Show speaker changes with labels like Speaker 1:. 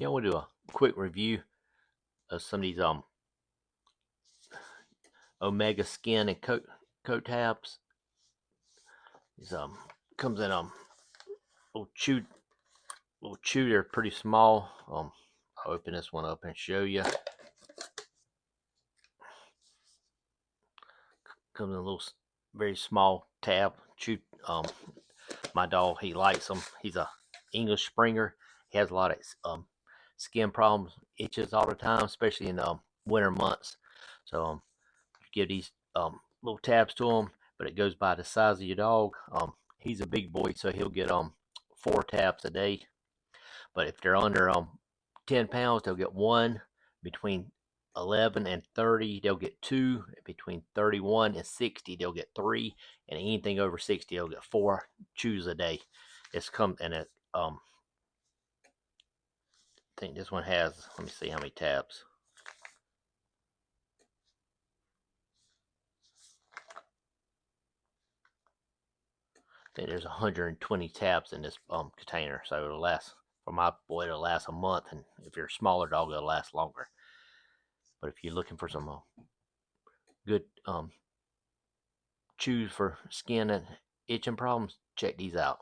Speaker 1: Yeah, we'll do a quick review of some of these Omega skin and coat tabs. These comes in little chew they're pretty small. I'll open this one up and show you. Comes in a little very small tab. My dog, he likes them. He's a English Springer. He has a lot of skin problems, itches all the time, especially in winter months. So give these little tabs to him, but it goes by the size of your dog. He's a big boy, so he'll get 4 tabs a day. But if they're under 10 pounds, they'll get one. Between 11 and 30, they'll get two. Between 31 and 60, they'll get three. And anything over 60, they'll get 4 chews a day. It's come and it I think this one has, let me see how many tabs. I think there's 120 tabs in this container, so it'll last for my boy. It'll last a month, and if you're a smaller dog, it'll last longer. But if you're looking for some good chews for skin and itching problems, check these out.